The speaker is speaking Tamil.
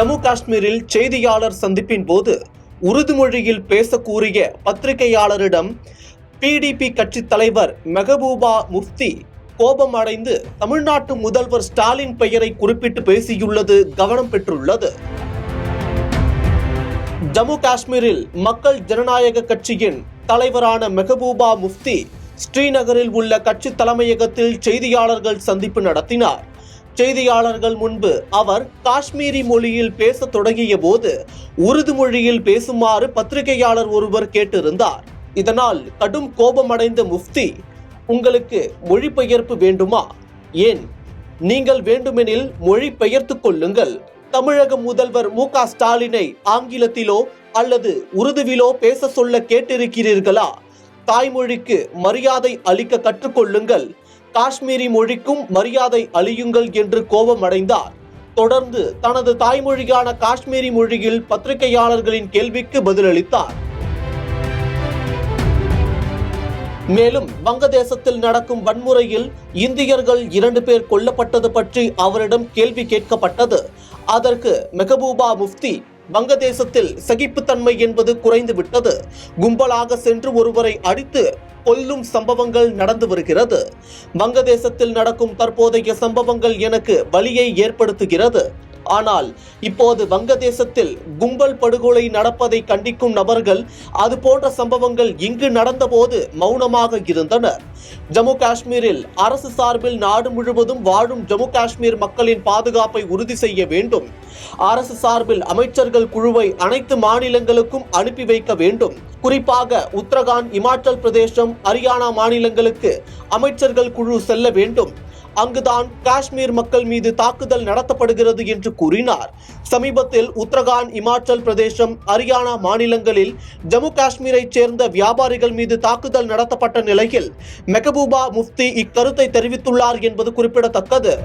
ஜம்மு காஷ்மீரில் செய்தியாளர் சந்திப்பின் போது உருது மொழியில் பேச கூறிய பத்திரிகையாளரிடம் பிடிபி கட்சி தலைவர் மெஹபூபா முஃப்தி கோபம் அடைந்து தமிழ்நாட்டு முதல்வர் ஸ்டாலின் பெயரை குறிப்பிட்டு பேசியுள்ளது கவனம் பெற்றுள்ளது. ஜம்மு காஷ்மீரில் மக்கள் ஜனநாயக கட்சியின் தலைவரான மெஹபூபா முஃப்தி ஸ்ரீநகரில் உள்ள கட்சி தலைமையகத்தில் செய்தியாளர்கள் சந்திப்பு நடத்தினார். செய்தியாளர்கள் முன்பு அவர் காஷ்மீரி மொழியில் பேச தொடங்கிய போது உருது மொழியில் பேசுமாறு பத்திரிகையாளர் ஒருவர் கேட்டிருந்தார். இதனால் கடும் கோபமடைந்த முஃப்தி, உங்களுக்கு மொழிபெயர்ப்பு வேண்டுமா? ஏன், நீங்கள் வேண்டுமெனில் மொழி பெயர்த்துக் கொள்ளுங்கள். தமிழக முதல்வர் மு.க. ஸ்டாலினை ஆங்கிலத்திலோ அல்லது உருதுவிலோ பேச சொல்ல கேட்டிருக்கிறீர்களா? தாய்மொழிக்கு மரியாதை அளிக்க கற்றுக்கொள்ளுங்கள். காஷ்மீரி மொழிக்கும் மரியாதை அளியுங்கள் என்று கோபமடைந்தார். தொடர்ந்து தனது தாய்மொழியான காஷ்மீரி மொழியில் பத்திரிகையாளர்களின் கேள்விக்கு பதிலளித்தார். மேலும் வங்கதேசத்தில் நடக்கும் வன்முறையில் இந்தியர்கள் 2 பேர் கொல்லப்பட்டது பற்றி அவரிடம் கேள்வி கேட்கப்பட்டது. அதற்கு மெஹபூபா முஃப்தி, வங்கதேசத்தில் சகிப்புத்தன்மை என்பது குறைந்து விட்டது. கும்பலாக சென்று ஒருவரை அடித்து கொல்லும் சம்பவங்கள் நடந்து வருகிறது. வங்கதேசத்தில் நடக்கும் தற்போதைய சம்பவங்கள் எனக்கு வலியை ஏற்படுத்துகிறது. ஆனால் இப்போது வங்கதேசத்தில் கும்பல் படுகொலை நடப்பதை கண்டிக்கும் நபர்கள் அது போன்ற சம்பவங்கள் இங்கு நடந்தபோது மௌனமாக இருந்தனர். ஜம்மு காஷ்மீரில் அரசு சார்பில் நாடு முழுவதும் வாழும் ஜம்மு காஷ்மீர் மக்களின் பாதுகாப்பை உறுதி செய்ய வேண்டும். அரசு சார்பில் அமைச்சர்கள் குழுவை அனைத்து மாநிலங்களுக்கும் அனுப்பி வைக்க வேண்டும். குறிப்பாக உத்தரகாண்ட், இமாச்சல் பிரதேசம், ஹரியானா மாநிலங்களுக்கு அமைச்சர்கள் குழு செல்ல வேண்டும். அங்குதான் காஷ்மீர் மக்கள் மீது தாக்குதல் நடத்தப்படுகிறது என்று கூறினார். சமீபத்தில் உத்தரகாண்ட், இமாச்சல் பிரதேசம், ஹரியானா மாநிலங்களில் ஜம்மு காஷ்மீரைச் சேர்ந்த வியாபாரிகள் மீது தாக்குதல் நடத்தப்பட்ட நிலையில் மெஹபூபா முஃப்தி இக்கருத்தை தெரிவித்துள்ளார் என்பது குறிப்பிடத்தக்கது.